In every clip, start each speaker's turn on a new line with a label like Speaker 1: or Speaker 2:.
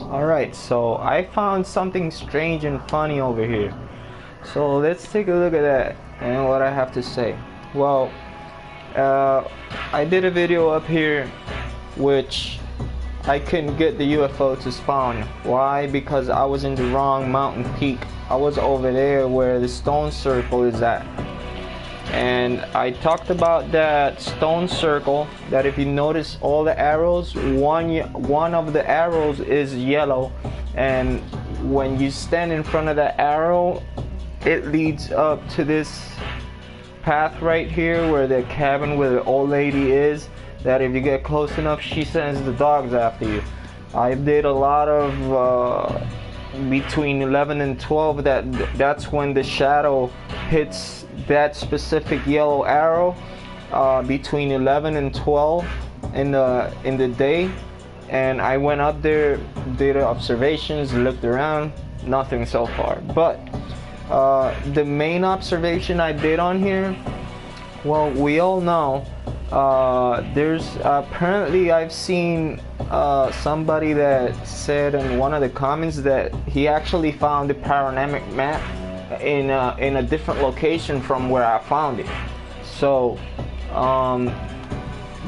Speaker 1: Alright, so I found something strange and funny over here. So let's take a look at that and what I have to say. Well, I did a video up here which I couldn't get the UFO to spawn. Why? Because I was in the wrong mountain peak. I was over there where the stone circle is at. And I talked about that stone circle, that if you notice all the arrows, one of the arrows is yellow, and when you stand in front of that arrow, it leads up to this path right here where the cabin where the old lady is, that if you get close enough, she sends the dogs after you. I did a lot of between 11 and 12, that's when the shadow hits that specific yellow arrow, between 11 and 12 in the day. And I went up there, did observations, looked around, nothing so far. But the main observation I did on here, well, we all know there's apparently, I've seen somebody that said in one of the comments that he actually found the panoramic map in a different location from where I found it. So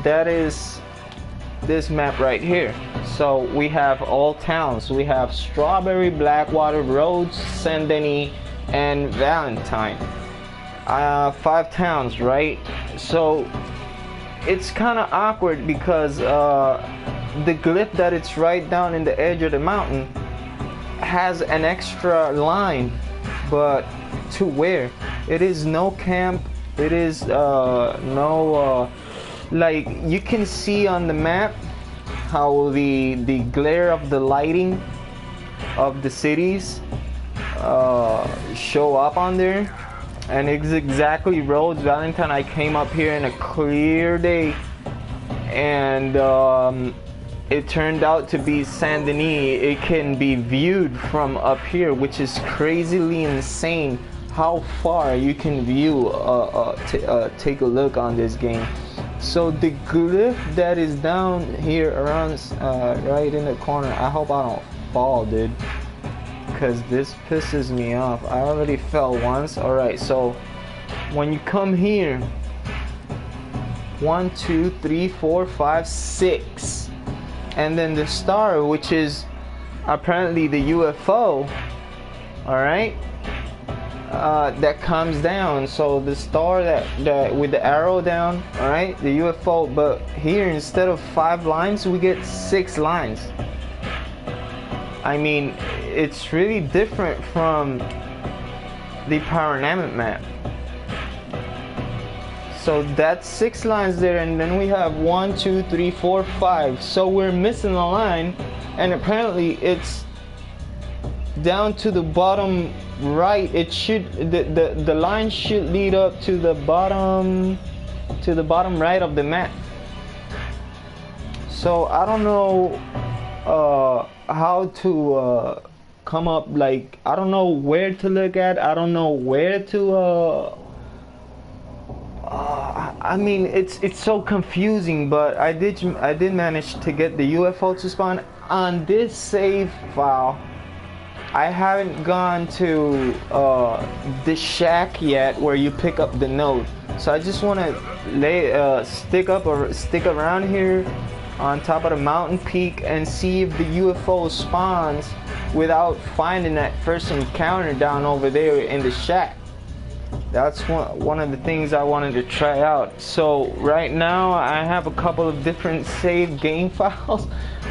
Speaker 1: that is this map right here. So we have all towns. We have Strawberry, Blackwater, Rhodes, Saint Denis, and Valentine. 5 towns, right? So it's kind of awkward because the glyph that it's right down in the edge of the mountain has an extra line, but to where? It is no camp. It is no like, you can see on the map how the glare of the lighting of the cities show up on there, and it's exactly Rhodes, Valentine. I came up here in a clear day, and it turned out to be Saint Denis. It can be viewed from up here, which is crazily insane how far you can view, take a look on this game. So the glyph that is down here around right in the corner, I hope I don't fall, dude, because this pisses me off. I already fell once. Alright, so when you come here, 1 2 3 4 5 6, and then the star, which is apparently the UFO, alright, that comes down. So the star that with the arrow down, alright, the UFO. But here, instead of 5 lines, we get 6 lines. I mean, it's really different from the panoramic map. So that's 6 lines there, and then we have 1 2 3 4 5. So we're missing a line, and apparently it's down to the bottom right. It should, the line should lead up to the bottom right of the map. So I don't know how to come up, like, I don't know where to look at. I don't know where to I mean, it's so confusing. But I did manage to get the UFO to spawn on this save file. I haven't gone to the shack yet where you pick up the node. So I just want to stick around here on top of the mountain peak and see if the UFO spawns without finding that first encounter down over there in the shack. That's one of the things I wanted to try out. So right now I have a couple of different save game files.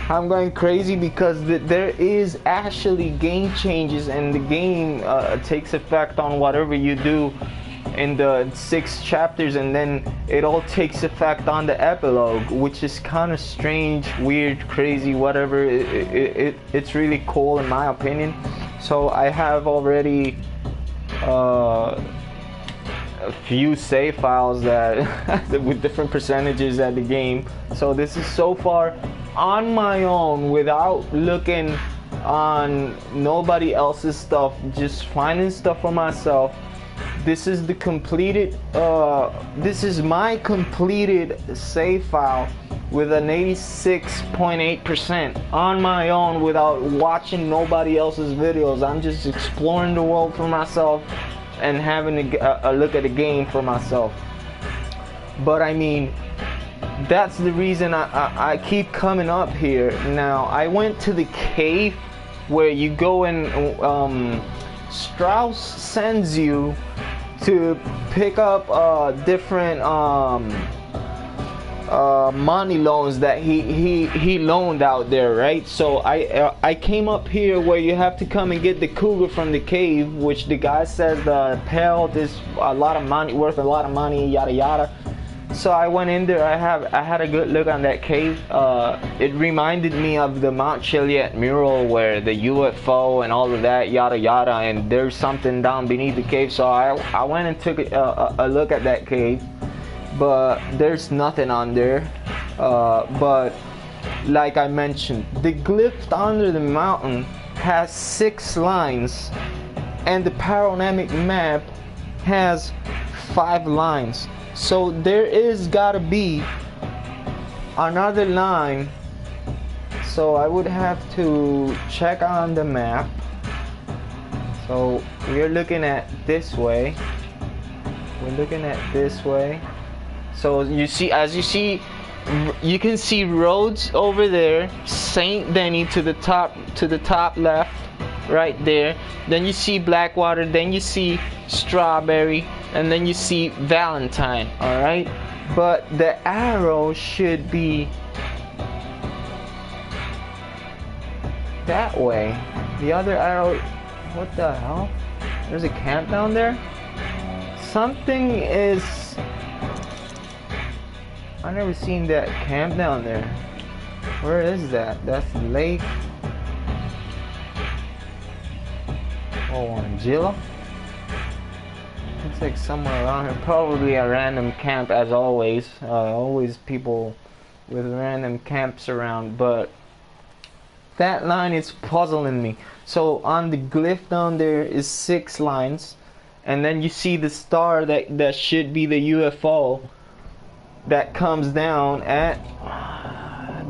Speaker 1: I'm going crazy because there is actually game changes, and the game takes effect on whatever you do in the 6 chapters, and then it all takes effect on the epilogue, which is kind of strange, weird, crazy, whatever. It's really cool in my opinion. So I have already a few save files that with different percentages at the game. So this is so far on my own, without looking on nobody else's stuff, just finding stuff for myself. This is the completed this is my completed save file with an 86.8% on my own without watching nobody else's videos. I'm just exploring the world for myself and having a look at the game for myself. But I mean, that's the reason I keep coming up here. Now, I went to the cave where you go and Strauss sends you to pick up different money loans that he loaned out there, right? So I came up here where you have to come and get the cougar from the cave, which the guy says the pelt is a lot of money, worth a lot of money, yada yada. So I went in there. I had a good look on that cave. It reminded me of the Mount Chiliad mural where the UFO and all of that yada yada, and there's something down beneath the cave. So I went and took a look at that cave, but there's nothing on there. But like I mentioned, the glyph under the mountain has 6 lines, and the panoramic map has 5 lines. So there is gotta be another line. So I would have to check on the map. So we're looking at this way. We're looking at this way. So you see, as you see, you can see roads over there. Saint Denis to the top left, right there. Then you see Blackwater. Then you see Strawberry. And then you see Valentine, all right? But the arrow should be that way. The other arrow, what the hell? There's a camp down there? Something is... I've never seen that camp down there. Where is that? That's the lake. Oh, Angela? Looks like somewhere around here. Probably a random camp, as always. Always people with random camps around. But that line is puzzling me. So on the glyph down there is 6 lines, and then you see the star that should be the UFO that comes down at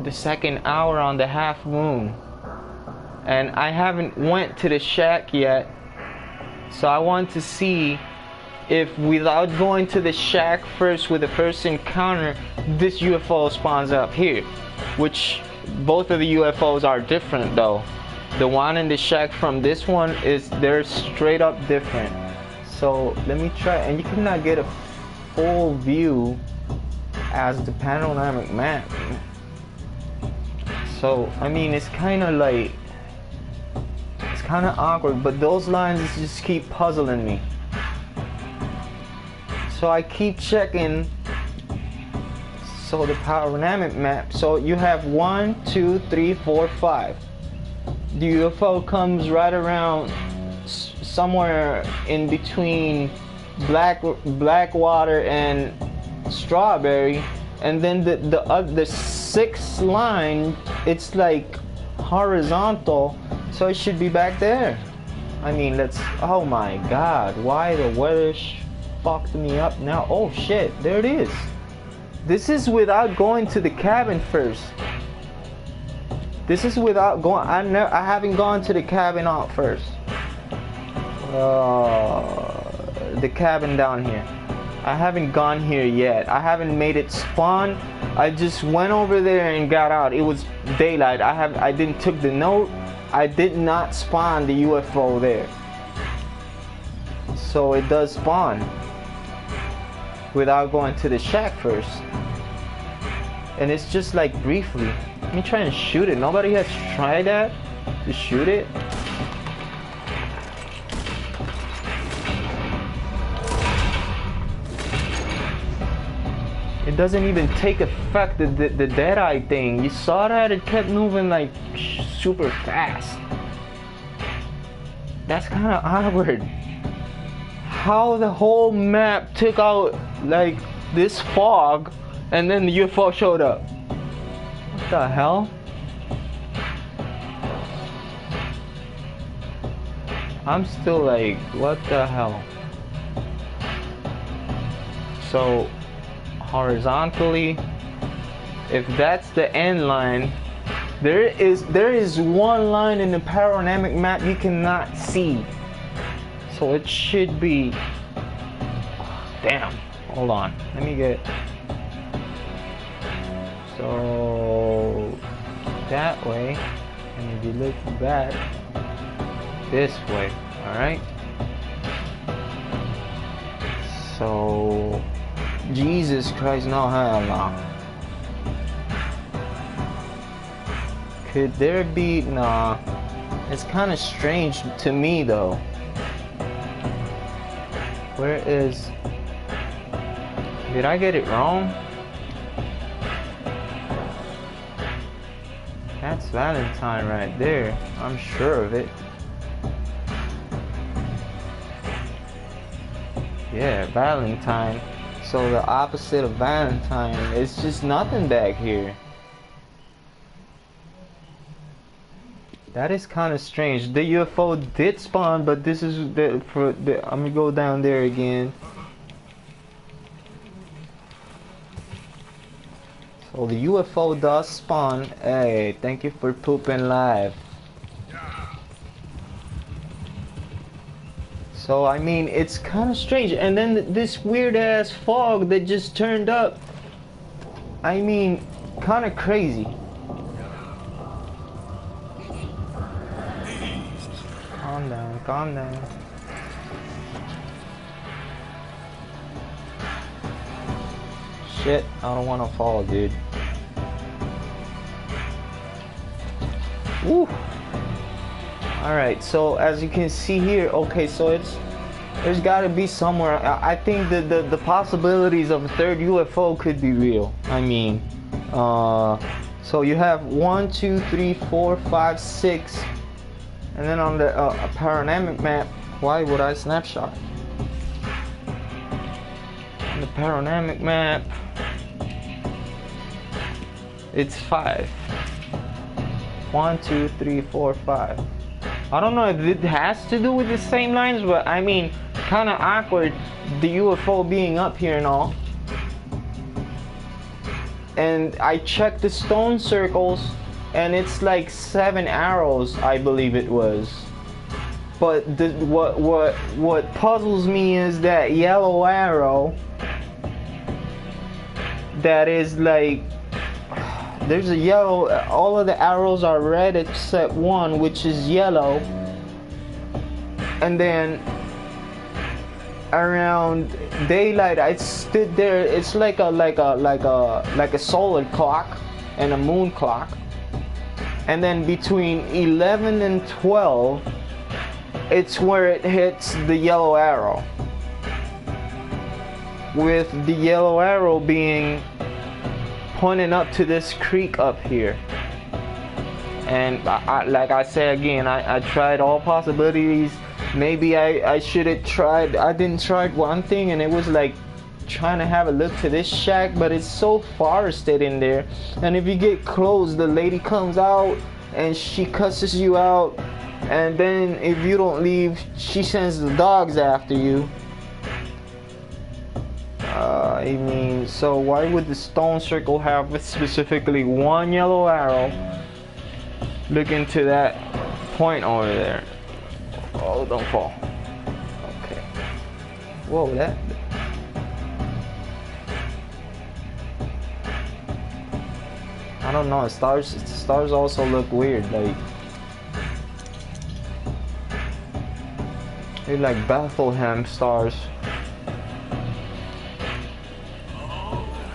Speaker 1: the 2nd hour on the half moon. And I haven't went to the shack yet, so I want to see if, without going to the shack first with the first encounter, this UFO spawns up here. Which both of the UFOs are different though. The one in the shack from this one they're straight up different. So let me try, and you cannot get a full view as the panoramic map. So I mean, it's kind of like, it's kind of awkward, but those lines just keep puzzling me. So I keep checking. So the panoramic map, so you have 1, 2, 3, 4, 5. The UFO comes right around somewhere in between Blackwater and Strawberry, and then the 6th line, it's like horizontal, so it should be back there. I mean, oh my god, why the weather fucked me up now. Oh shit, there it is. This is without going to the cabin first. This is without going. I haven't gone to the cabin out first. The cabin down here. I haven't gone here yet. I haven't made it spawn. I just went over there and got out. It was daylight. I didn't took the note. I did not spawn the UFO there. So it does spawn without going to the shack first. And it's just like briefly. Let me try and shoot it. Nobody has tried that to shoot it. It doesn't even take effect, the dead-eye thing. You saw that? It kept moving like super fast. That's kind of awkward. How the whole map took out like this fog and then the UFO showed up. What the hell? I'm still like, what the hell? So horizontally if that's the end line, there is one line in the panoramic map you cannot see. So it should be, damn, hold on, let me get, so that way, and if you look back this way, alright? So Jesus Christ, no, hell no. Could there be, nah, it's kind of strange to me though. Where is, did I get it wrong? That's Valentine right there, I'm sure of it. Yeah, Valentine. So the opposite of Valentine, it's just nothing back here. That is kind of strange. The UFO did spawn, but this is the I'm gonna go down there again. So the UFO does spawn. Hey, thank you for pooping live. So I mean, it's kind of strange. And then this weird ass fog that just turned up. I mean, kind of crazy. Calm down, calm down. Shit, I don't want to fall, dude. Woo! Alright, so as you can see here, okay, so there's gotta be somewhere. I think the possibilities of a third UFO could be real. I mean, so you have 1, 2, 3, 4, 5, 6. And then on the panoramic map, why would I snapshot? On the panoramic map, it's 5. 1, 2, 3, 4, 5. I don't know if it has to do with the same lines, but I mean, kind of awkward, the UFO being up here and all. And I checked the stone circles, and it's like 7 arrows, I believe it was. But what puzzles me is that yellow arrow that is like, there's a yellow, all of the arrows are red except one, which is yellow. And then around daylight I stood there, it's like a solar clock and a moon clock. And then between 11 and 12, it's where it hits the yellow arrow. With the yellow arrow being pointing up to this creek up here. And like I said again, I tried all possibilities. Maybe I should have tried, I didn't try one thing, and it was like trying to have a look to this shack, but it's so forested in there, and if you get close, the lady comes out and she cusses you out, and then if you don't leave, she sends the dogs after you. I mean, so why would the stone circle have specifically one yellow arrow looking to that point over there? Oh, don't fall. Okay. Whoa, that. I don't know. Stars also look weird. Like they're like Bethlehem stars.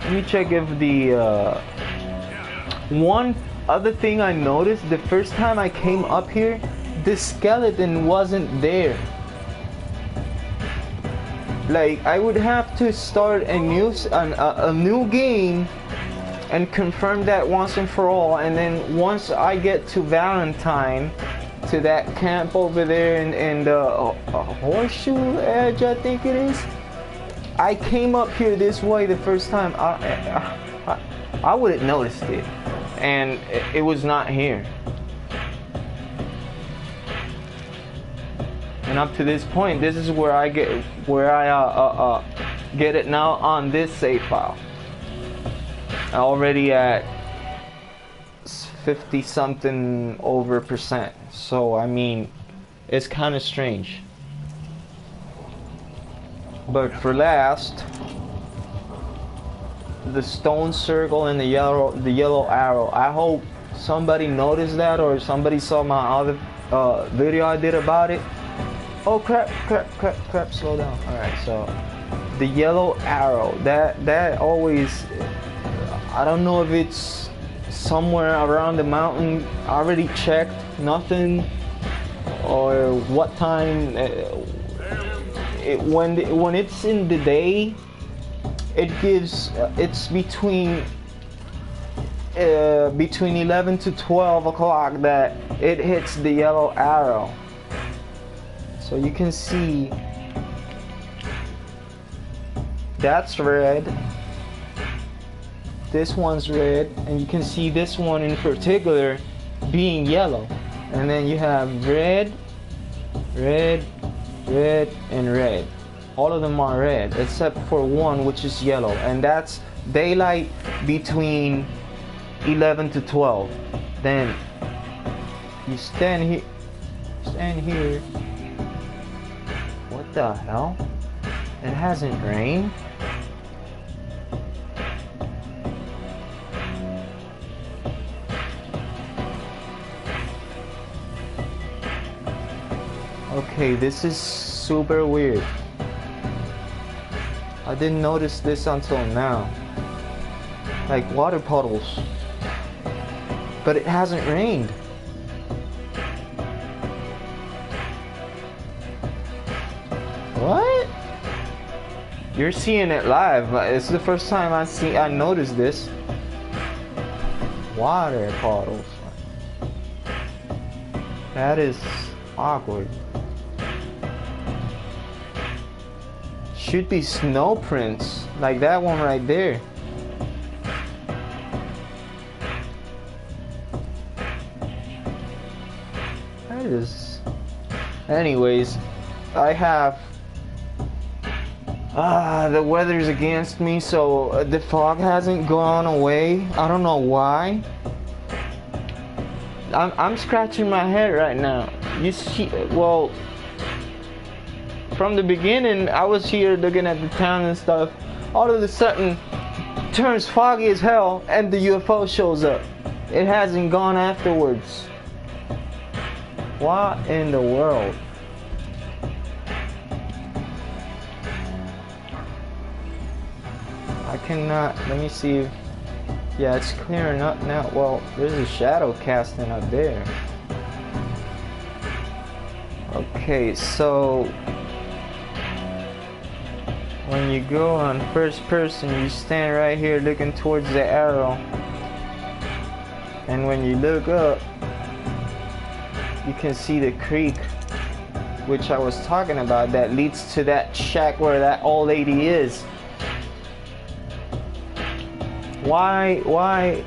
Speaker 1: Let me check if the one other thing I noticed the first time I came up here, the skeleton wasn't there. Like I would have to start a new game and confirm that once and for all, and then once I get to Valentine, to that camp over there in the Horseshoe Edge, I think it is. I came up here this way the first time. I would have noticed it, and it was not here. And up to this point, this is where I get it now on this save file. already at 50 something over percent. So I mean, it's kind of strange. But for last, the stone circle and the yellow arrow. I hope somebody noticed that, or somebody saw my other video I did about it. Oh crap, slow down. Alright, so the yellow arrow, that always, I don't know if it's somewhere around the mountain. I already checked, nothing, or what time. When it's in the day, it gives, it's between 11 to 12 o'clock that it hits the yellow arrow. So you can see that's red, this one's red, and you can see this one in particular being yellow. And then you have red, red, red, and red. All of them are red except for one, which is yellow, and that's daylight between 11 to 12. Then you stand here. What the hell? It hasn't rained? Okay, this is super weird. I didn't notice this until now. Like water puddles. But it hasn't rained. What? You're seeing it live. It's the first time I noticed this. Water puddles. That is awkward. Should be snow prints, like that one right there. That is. Anyways, I have. The weather's against me, so the fog hasn't gone away. I don't know why. I'm scratching my head right now. You see, well, from the beginning, I was here looking at the town and stuff. All of a sudden, turns foggy as hell, and the UFO shows up. It hasn't gone afterwards. What in the world? I cannot. Let me see. Yeah, it's clearing up now. Well, there's a shadow casting up there. Okay, so when you go on first person, you stand right here looking towards the arrow, and when you look up, you can see the creek, which I was talking about, that leads to that shack where that old lady is. Why?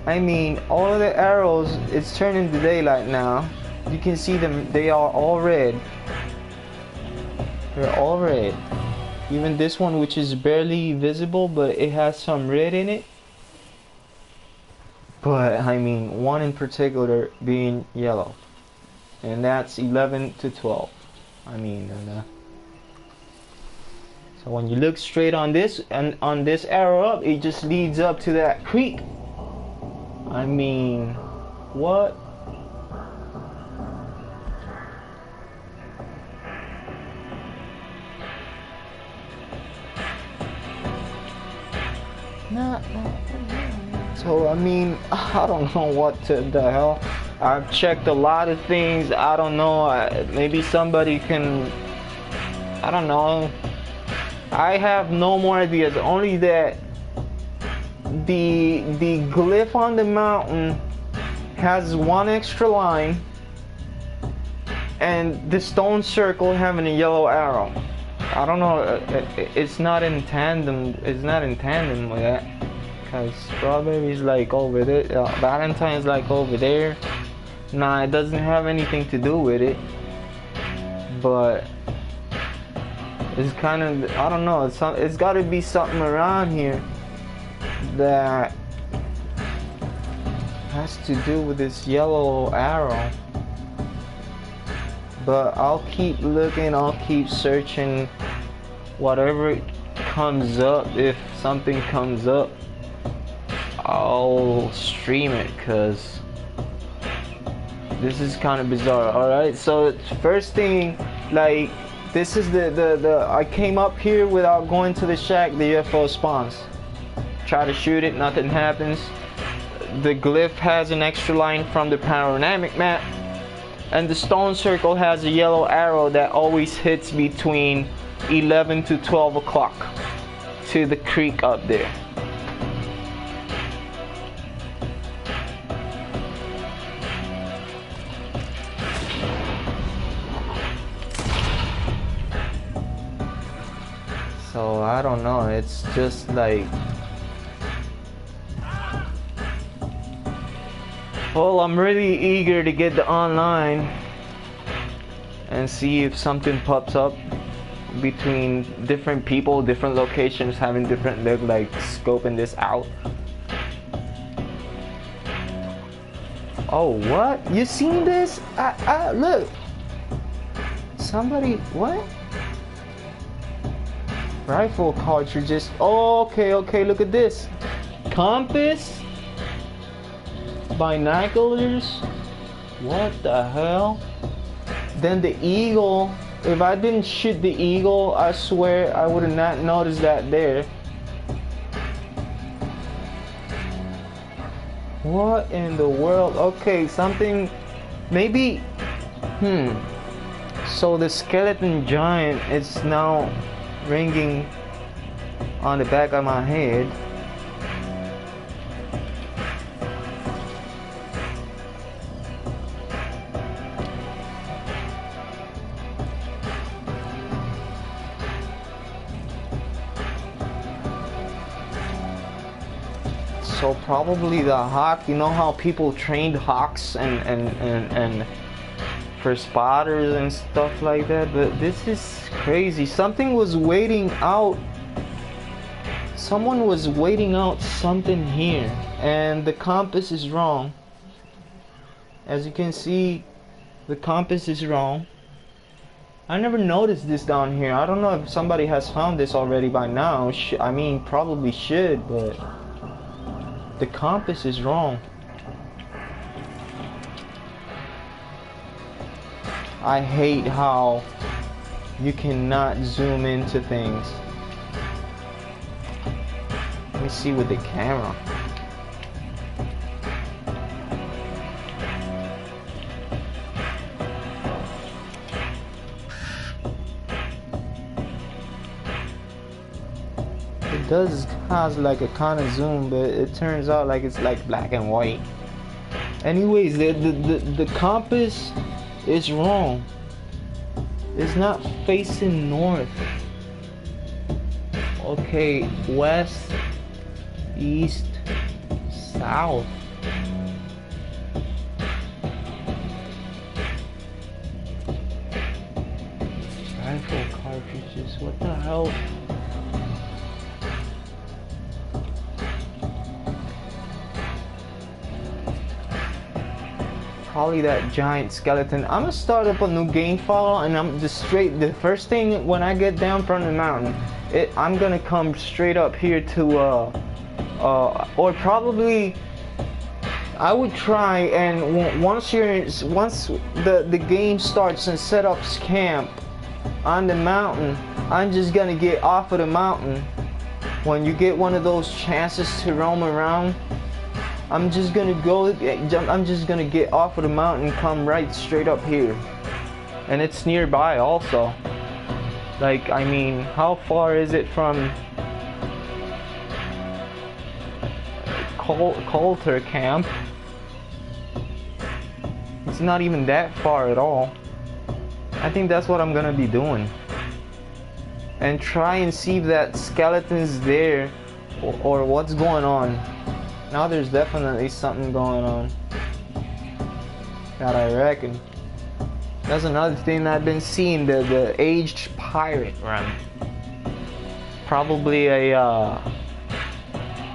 Speaker 1: I mean, all of the arrows, it's turning to daylight now. You can see them, they are all red. They're all red. Even this one, which is barely visible, but it has some red in it. But, I mean, one in particular being yellow. And that's 11 to 12. I mean, so when you look straight on this, and on this arrow up, it just leads up to that creek. I mean, what? So I mean, I don't know what the hell. I've checked a lot of things. I don't know. Maybe somebody can. I don't know. I have no more ideas. Only that the glyph on the mountain has one extra line, and the stone circle having a yellow arrow. I don't know. It's not in tandem. It's not in tandem with that. Cause strawberry's like over there. Valentine's like over there. Nah, it doesn't have anything to do with it. But it's kind of, I don't know. It's got to be something around here. that has to do with this yellow arrow. But I'll keep looking, I'll keep searching. Whatever comes up, if something comes up, I'll stream it, because this is kind of bizarre. Alright, so first thing, like, this is the I came up here without going to the shack. The UFO spawns. Try to shoot it, nothing happens. The glyph has an extra line from the panoramic map, and the stone circle has a yellow arrow that always hits between 11 to 12 o'clock to the creek up there. So I don't know, it's just like, well, I'm really eager to get the online and see if something pops up between different people, different locations, having different look, like scoping this out. Oh, what? You seen this? Look. Somebody, what? Rifle cartridges. Oh, okay, look at this. Compass. Binoculars. What the hell? Then the eagle. If I didn't shoot the eagle, I swear I would have not noticed that there. What in the world? Okay, something, maybe, so the skeleton giant is now ringing on the back of my head. So probably the hawk, you know how people trained hawks and for spotters and stuff like that, but this is crazy. Something was waiting out. Someone was waiting out something here, and the compass is wrong. As you can see, the compass is wrong. I never noticed this down here. I don't know if somebody has found this already by now. I mean, probably should, but the compass is wrong. I hate how you cannot zoom into things. Let me see with the camera. It does has like a kind of zoom, but it turns out like it's like black and white. Anyways, the compass is wrong. It's not facing north. Okay, west, east, south. Rifle cartridges, what the hell? Probably that giant skeleton. I'm gonna start up a new game file, and I'm just the first thing when I get down from the mountain, I'm gonna come straight up here to or probably I would try, and once the game starts and set up camp on the mountain, I'm just gonna get off of the mountain. When you get one of those chances to roam around, I'm just gonna get off of the mountain and come right straight up here. And it's nearby also. Like, I mean, how far is it from Coulter camp? It's not even that far at all. I think that's what I'm gonna be doing. And try and see if that skeleton's there or what's going on. Now there's definitely something going on that I reckon. That's another thing I've been seeing, the aged pirate run. Probably a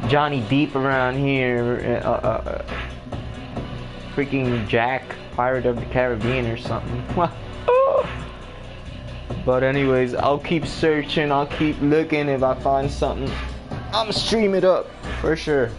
Speaker 1: Johnny Depp around here, freaking Jack, Pirate of the Caribbean or something. But anyways, I'll keep searching, I'll keep looking. If I find something, I'm stream it up for sure.